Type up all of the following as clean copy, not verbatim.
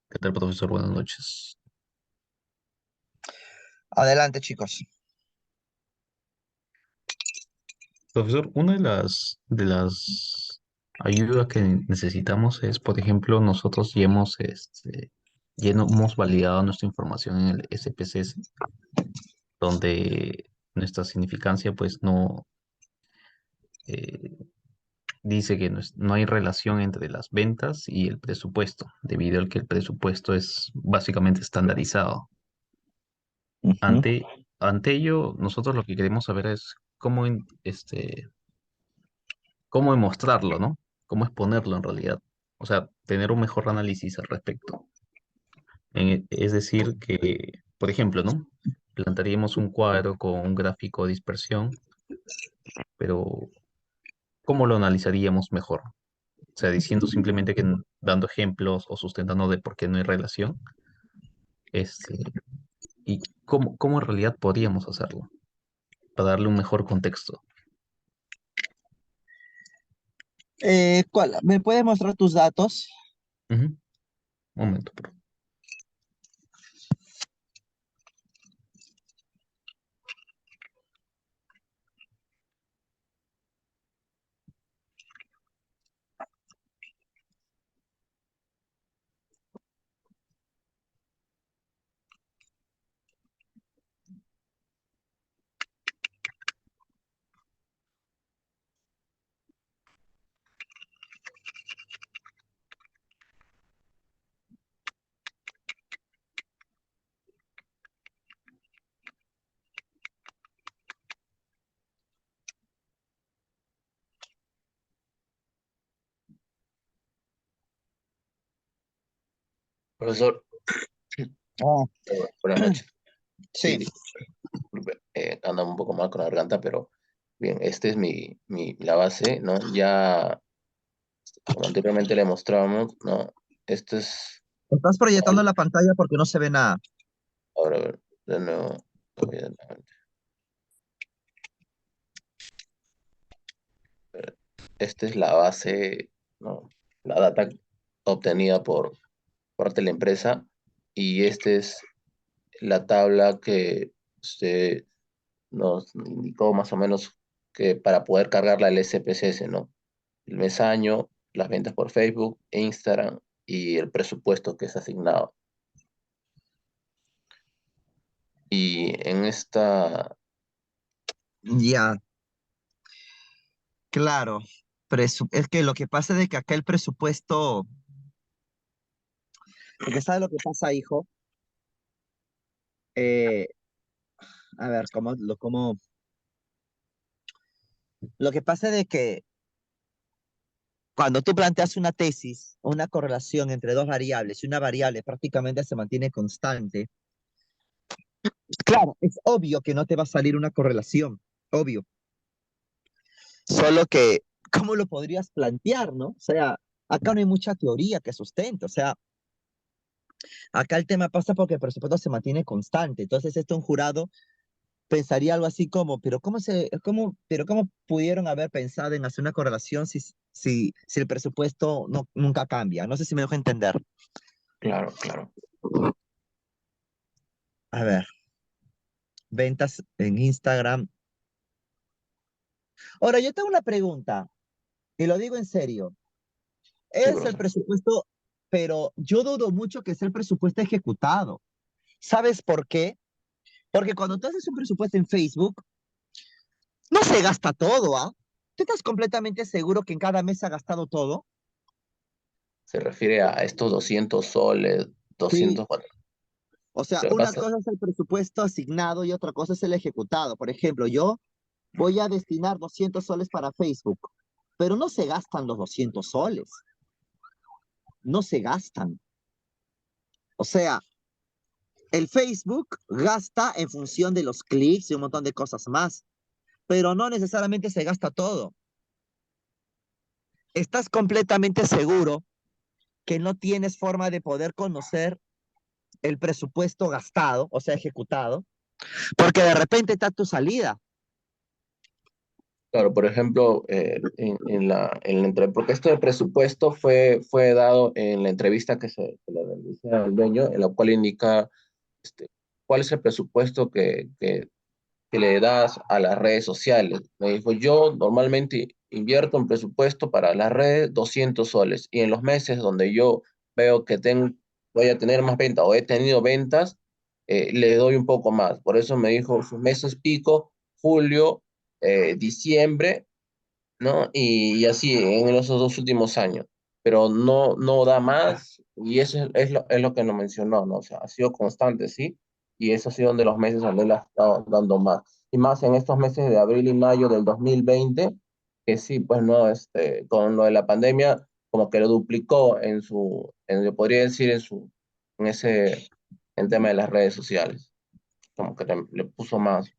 ¿Qué tal, profesor? Buenas noches. Adelante, chicos. Profesor, una de las ayudas que necesitamos es, por ejemplo, nosotros ya hemos validado nuestra información en el SPSS, donde nuestra significancia pues no eh, dice que no hay relación entre las ventas y el presupuesto, debido al que el presupuesto es básicamente estandarizado. Ujú. Ante ello, nosotros lo que queremos saber es cómo demostrarlo, ¿no? Cómo exponerlo en realidad. O sea, tener un mejor análisis al respecto. Es decir, que, por ejemplo, ¿no? Plantaríamos un cuadro con un gráfico de dispersión, pero ¿cómo lo analizaríamos mejor? O sea, diciendo simplemente que dando ejemplos o sustentando de por qué no hay relación, este, y cómo en realidad podríamos hacerlo para darle un mejor contexto. ¿Me puedes mostrar tus datos? Ujú. Un momento, por favor. Profesor, Ah, buenas noches. Sí, sí. disculpe, anda un poco mal con la garganta, pero bien, este es la base, ¿no? Ya, como anteriormente le mostrábamos, ¿no? Esto es, Estás proyectando la pantalla porque no se ve nada. ahora, a ver, de nuevo, lo voy a- esta es la base, ¿no? La data obtenida por parte de la empresa y esta es la tabla que usted nos indicó más o menos que para poder cargarla al SPSS, ¿no? El mes año, las ventas por Facebook e Instagram y el presupuesto que es asignado. Y en esta, Ya, claro. Es que lo que pasa es de que acá el presupuesto, porque ¿sabes lo que pasa, hijo? Eh, a ver, lo que pasa es de que cuando tú planteas una tesis o una correlación entre dos variables y una variable prácticamente se mantiene constante, claro, es obvio que no te va a salir una correlación, obvio. Solo que, ¿cómo lo podrías plantear, no? O sea, acá no hay mucha teoría que sustente, o sea, acá el tema pasa porque el presupuesto se mantiene constante. Entonces, esto un jurado pensaría algo así como, pero cómo pudieron haber pensado en hacer una correlación si el presupuesto nunca cambia? No sé si me dejo entender. claro, claro. A ver, ventas en Instagram. Ahora, yo tengo una pregunta, y lo digo en serio. Sí, Es el profesor. presupuesto, pero yo dudo mucho que sea el presupuesto ejecutado. ¿Sabes por qué? Porque cuando tú haces un presupuesto en Facebook, no se gasta todo, ¿ah? ¿Tú estás completamente seguro que en cada mes se ha gastado todo? Se refiere a estos 200 soles, Sí. 200, bueno, O sea, lo que una pasa, cosa es el presupuesto asignado y otra cosa es el ejecutado. Por ejemplo, yo voy a destinar 200 soles para Facebook, pero no se gastan los 200 soles, no se gastan. O sea, el Facebook gasta en función de los clics y un montón de cosas más, pero no necesariamente se gasta todo. ¿Estás completamente seguro que no tienes forma de poder conocer el presupuesto gastado, o sea, ejecutado? Porque de repente está tu salida. Claro, por ejemplo, porque esto del presupuesto fue dado en la entrevista que le realicé al dueño, en la cual indica este, cuál es el presupuesto que le das a las redes sociales. Me dijo, yo normalmente invierto un presupuesto para las redes 200 soles y en los meses donde yo veo que voy a tener más ventas o he tenido ventas, le doy un poco más. Por eso me dijo sus meses pico, julio, diciembre, ¿no? Y así en los dos últimos años, pero no da más y eso es lo que nos mencionó, ¿no? O sea, ha sido constante, ¿sí? Y eso ha sido donde los meses donde él ha estado dando más. Y más en estos meses de abril y mayo del 2020 que sí, pues no, con lo de la pandemia, como que lo duplicó yo podría decir, en tema de las redes sociales, como que le puso más.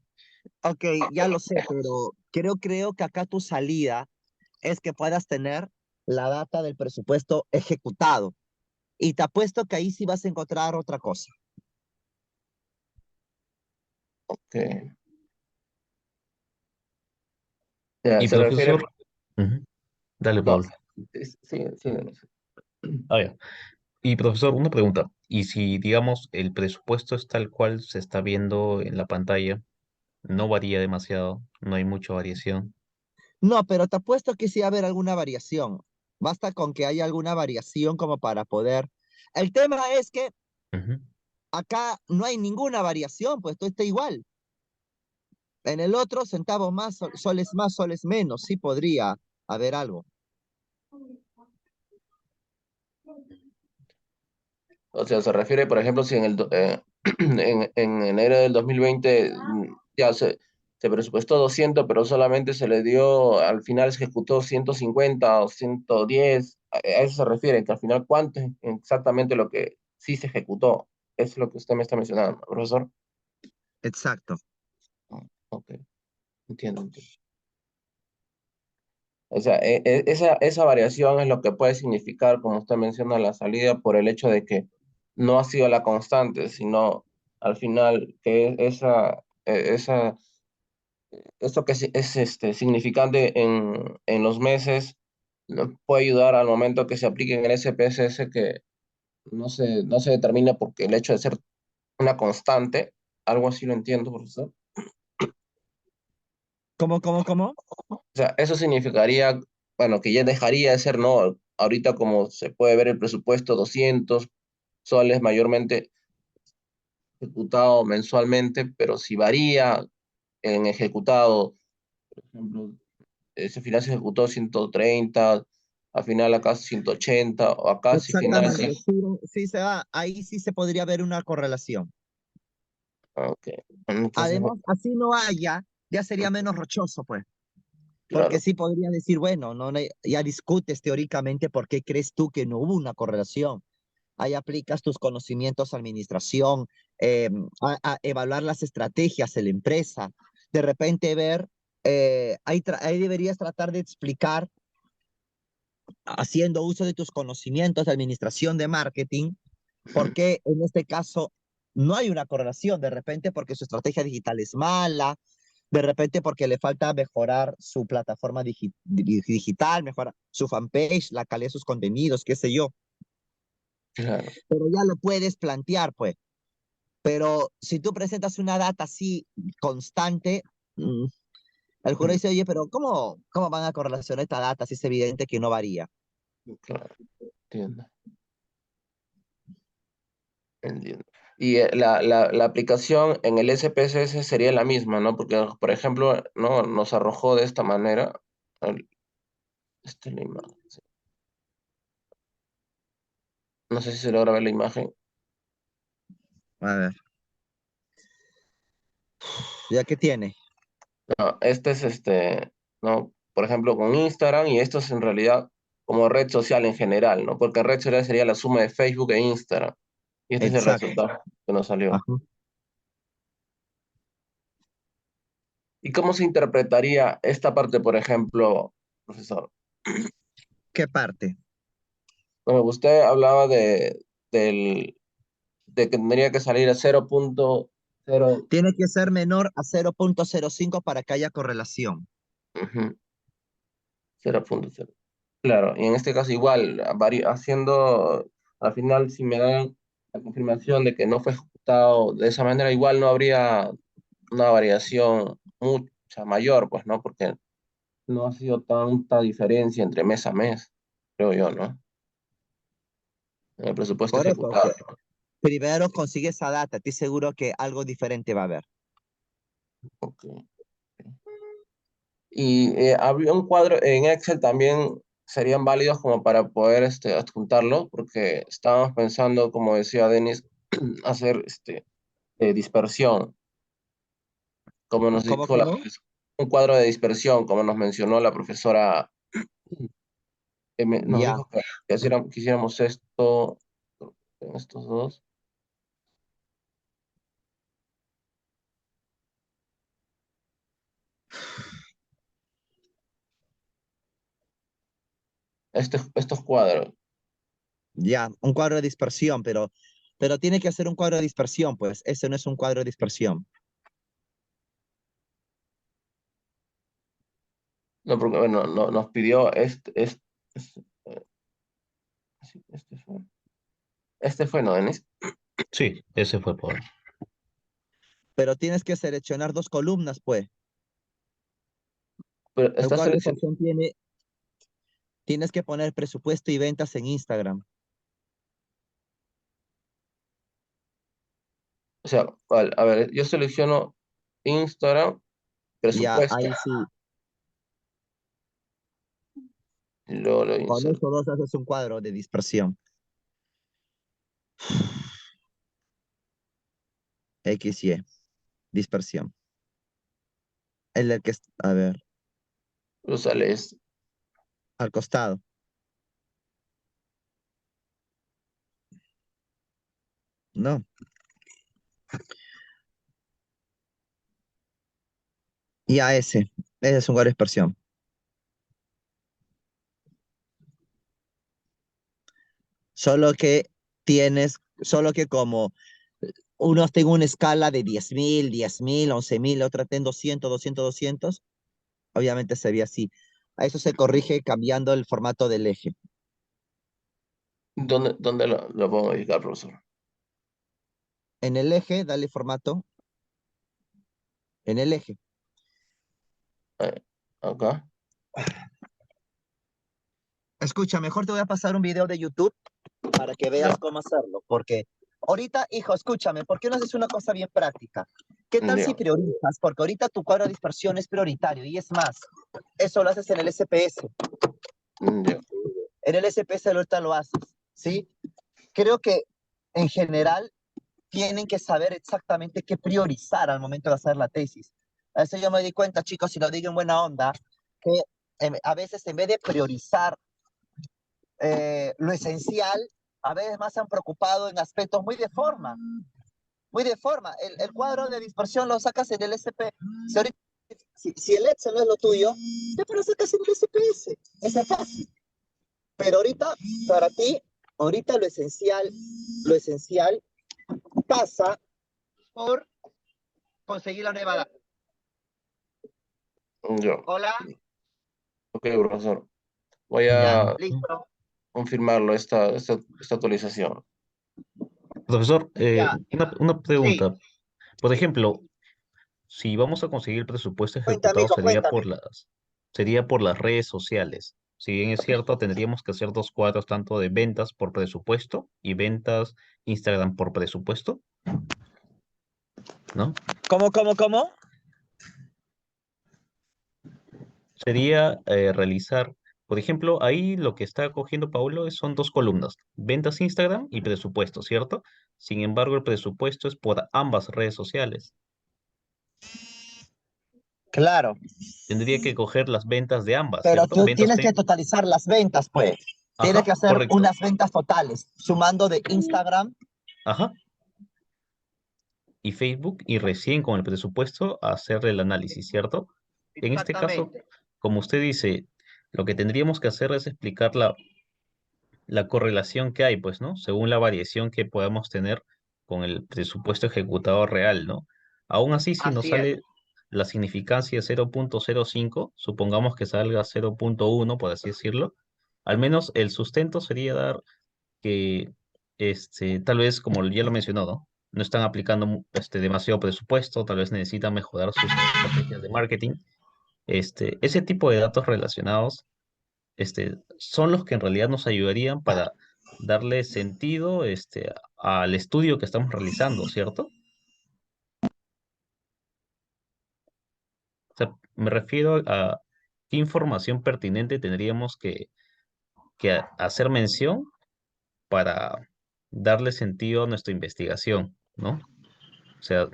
Ok, ya lo sé, pero creo que acá tu salida es que puedas tener la data del presupuesto ejecutado. Y te apuesto que ahí sí vas a encontrar otra cosa. Que, ya, Y se refiere, profesor, ujú, dale, no, Paul. sí, sí, sí, Ah, ya. Y profesor, una pregunta. ¿Y si, digamos, el presupuesto es tal cual se está viendo en la pantalla, no varía demasiado, no hay mucha variación? No, pero te apuesto que sí va a haber alguna variación. Basta con que haya alguna variación como para poder. El tema es que Ujú. acá no hay ninguna variación, pues todo está igual. En el otro, centavos más, soles menos, sí podría haber algo. O sea, se refiere, por ejemplo, si en enero del 2020 ya se presupuestó 200, pero solamente se le dio, al final se ejecutó 150 o 110. A eso se refiere, que al final cuánto es exactamente lo que sí se ejecutó. Es lo que usted me está mencionando, profesor. Exacto. Ah, ok, entiendo. O sea, esa variación es lo que puede significar, como usted menciona, la salida por el hecho de que no ha sido la constante, sino al final que esto que es significante en los meses ¿no? Puede ayudar al momento que se aplique en el SPSS que no se determina porque el hecho de ser una constante, algo así lo entiendo, profesor. ¿Cómo? O sea, eso significaría, bueno, que ya dejaría de ser, ¿no? Ahorita como se puede ver el presupuesto, 200 soles mayormente ejecutado mensualmente, pero si varía en ejecutado, por ejemplo, ese final se ejecutó 130, al final acá 180, o acá si final Exactamente. sí. Sí, sí se va. Ahí sí se podría ver una correlación. Ok, entonces, Además, así no haya, ya sería menos rochoso, pues. Porque claro, sí podría decir, bueno, ya discutes teóricamente por qué crees tú que no hubo una correlación. Ahí aplicas tus conocimientos de administración, a evaluar las estrategias de la empresa, de repente ver, ahí deberías tratar de explicar, haciendo uso de tus conocimientos de administración de marketing, por qué en este caso no hay una correlación, de repente porque su estrategia digital es mala, de repente porque le falta mejorar su plataforma digital, mejorar su fanpage, la calidad de sus contenidos, qué sé yo, claro. pero ya lo puedes plantear, pues. Pero si tú presentas una data así constante, el jurado dice, oye, pero ¿cómo van a correlacionar esta data si es evidente que no varía? Claro, entiendo, entiendo. Y la aplicación en el SPSS sería la misma, ¿no? Porque, por ejemplo, ¿no? Nos arrojó de esta manera. Esta es la imagen. Sí. No sé si se logra ver la imagen. A ver, ¿ya qué tiene? No, este es ¿no? Por ejemplo, con Instagram, y esto es en realidad como red social en general, ¿no? Porque red social sería la suma de Facebook e Instagram. Y este es el Exacto. resultado que nos salió. Ajá. ¿Y cómo se interpretaría esta parte, por ejemplo, profesor? ¿Qué parte? Bueno, usted hablaba del, de que tendría que salir a 0.0. Tiene que ser menor a 0.05 para que haya correlación. Ujú, 0,0. Claro, y en este caso igual, haciendo, al final si me dan la confirmación de que no fue ejecutado de esa manera, igual no habría una variación mucha mayor, pues, ¿no? Porque no ha sido tanta diferencia entre mes a mes, creo yo, ¿no? En el presupuesto Por eso, ejecutado. primero consigue esa data, estoy seguro que algo diferente va a haber. Ok. Y había un cuadro en Excel también serían válidos como para poder adjuntarlo, porque estábamos pensando, como decía Denis, hacer dispersión, como nos ¿Cómo, dijo la cómo? profesora, un cuadro de dispersión, como nos mencionó la profesora, nos Ya, dijo que hiciéramos esto en estos dos. Estos cuadros. ya, un cuadro de dispersión, pero tiene que ser un cuadro de dispersión, pues ese no es un cuadro de dispersión. No, porque bueno, nos pidió eh, sí, este fue, ¿no, Denis? Sí, ese fue Pablo. Pero tienes que seleccionar dos columnas, pues. Pero El está cuadro de seleccionado, dispersión tienes que poner presupuesto y ventas en Instagram. o sea, a ver, yo selecciono Instagram, Ya, presupuesto, ahí sí, y luego lo con inserto. esos dos haces un cuadro de dispersión. X, Y, dispersión. El que, a ver, Lo sale este. al costado. No, y a ese es un cuadro de dispersión. Solo que solo que como unos tengo una escala de 10.000, 11.000, otra tengo 200, 200, 200, obviamente se ve así. A eso se corrige cambiando el formato del eje. ¿Dónde lo puedo modificar, profesor? En el eje, dale formato, en el eje. Eh, Acá. Escucha, mejor te voy a pasar un video de YouTube para que Ya, veas cómo hacerlo, porque ahorita, hijo, escúchame, ¿por qué no haces una cosa bien práctica? ¿Qué tal si ya, priorizas? Porque ahorita tu cuadro de dispersión es prioritario y es más, eso lo haces en el SPS. ya. En el SPS ahorita lo haces, ¿sí? Creo que en general tienen que saber exactamente qué priorizar al momento de hacer la tesis. A eso yo me di cuenta, chicos, si lo digo en buena onda, que a veces en vez de priorizar lo esencial, a veces más se han preocupado en aspectos muy de forma, muy de forma. El cuadro de dispersión lo sacas en el SP. Si el Excel no es lo tuyo, te lo sacas en el SPS. Eso es fácil. Pero ahorita, para ti, ahorita lo esencial pasa por conseguir la nueva data. Ya. Hola, Ok, profesor. Voy ya, a listo. confirmarlo, esta actualización. Profesor, Ya, una sí. pregunta. Por ejemplo, si vamos a conseguir el presupuesto Cuéntame, ejecutado hijo, cuéntame. sería por las redes sociales. Si bien es cierto, tendríamos que hacer dos cuadros tanto de ventas por presupuesto y ventas Instagram por presupuesto, ¿no? ¿Cómo? Sería realizar, por ejemplo, ahí lo que está cogiendo Paulo son dos columnas, ventas Instagram y presupuesto, ¿cierto? Sin embargo, el presupuesto es por ambas redes sociales. Claro, Tendría que coger las ventas de ambas, pero ¿cierto? tú Ventas tienes que Facebook. totalizar las ventas, pues. Tienes que Ajá, hacer correcto. unas ventas totales, sumando de Instagram. Ajá. Y Facebook y recién con el presupuesto hacer el análisis, ¿cierto? En este caso, Exactamente. como usted dice, lo que tendríamos que hacer es explicar la correlación que hay, pues, ¿no? Según la variación que podamos tener con el presupuesto ejecutado real, ¿no? Aún así, si nos Así es. sale, la significancia es 0.05, supongamos que salga 0.1, por así decirlo, al menos el sustento sería dar que tal vez, como ya lo mencionó, ¿no? No están aplicando demasiado presupuesto, tal vez necesitan mejorar sus estrategias de marketing. Ese tipo de datos relacionados son los que en realidad nos ayudarían para darle sentido al estudio que estamos realizando, ¿cierto? O sea, me refiero a qué información pertinente tendríamos que hacer mención para darle sentido a nuestra investigación, ¿no? O sea,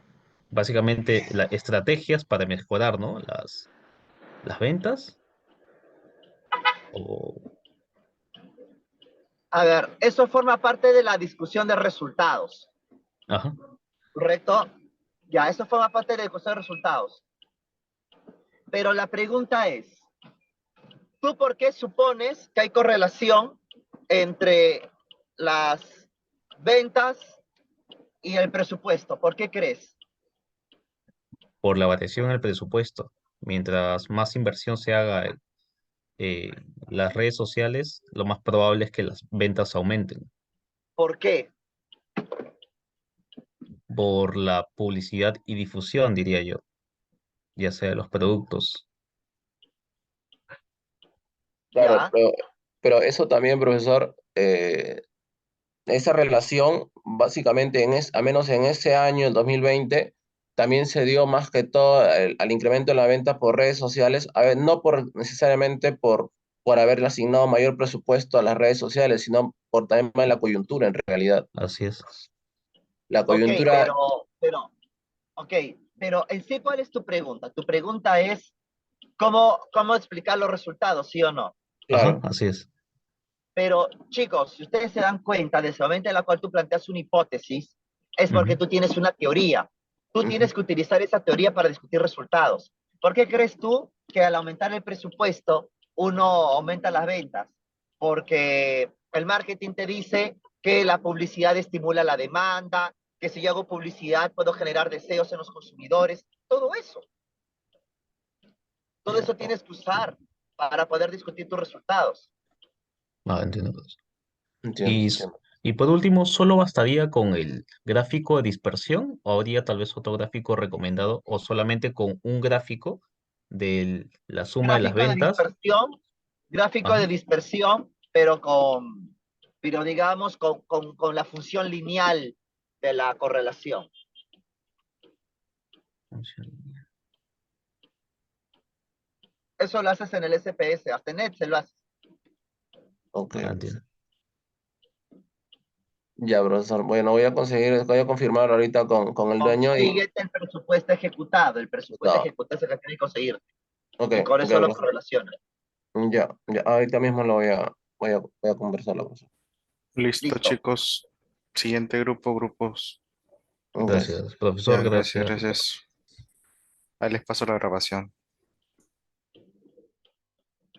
básicamente estrategias para mejorar, ¿no? Las ventas. O, A ver, eso forma parte de la discusión de resultados, ajá. ¿correcto? Ya, eso forma parte de la discusión de resultados. Pero la pregunta es, ¿tú por qué supones que hay correlación entre las ventas y el presupuesto? ¿Por qué crees? Por la variación en el presupuesto. Mientras más inversión se haga en las redes sociales, lo más probable es que las ventas aumenten ¿Por qué? por la publicidad y difusión, diría yo, ya sea de los productos. Claro, ¿Ya? pero eso también, profesor, esa relación, básicamente, al menos en ese año, el 2020, también se dio más que todo al incremento de la venta por redes sociales, a ver, no necesariamente por haberle asignado mayor presupuesto a las redes sociales, sino por también la coyuntura en realidad. Así es. La Ok, coyuntura, ok, pero en sí, ¿cuál es tu pregunta? Tu pregunta es, ¿cómo explicar los resultados, sí o no? Ajá, claro. así es. Pero, chicos, si ustedes se dan cuenta, desde el momento en la cual tú planteas una hipótesis, es porque Ujú. tú tienes una teoría. Tú Ujú. tienes que utilizar esa teoría para discutir resultados. ¿Por qué crees tú que al aumentar el presupuesto, uno aumenta las ventas? Porque el marketing te dice que la publicidad estimula la demanda, que si yo hago publicidad puedo generar deseos en los consumidores, todo eso. Todo Ya, eso tienes que usar para poder discutir tus resultados. Ah, entiendo. entiendo, Y, entiendo. y por último, ¿solo bastaría con el gráfico de dispersión o habría tal vez otro gráfico recomendado o solamente con un gráfico de la suma de las Gráfico de ventas? dispersión, gráfico Ajá. de dispersión, pero digamos, con la función lineal de la correlación. Eso lo haces en el SPS, hasta en Excel lo haces. Ok. Ah, entiendo. Ya, profesor. Bueno, voy a confirmar ahorita con el dueño y... Consíguete el presupuesto ejecutado. El presupuesto No. ejecutado es el que tiene que conseguir. Ok, Y con ok, eso lo profesor. correlaciona. Ya, ya, ahorita mismo lo voy a conversarlo, profesor. Listo, Listo. chicos. Siguiente grupo, grupos. Ok. Gracias, profesor, Ya, gracias, gracias. gracias. Ahí les paso la grabación.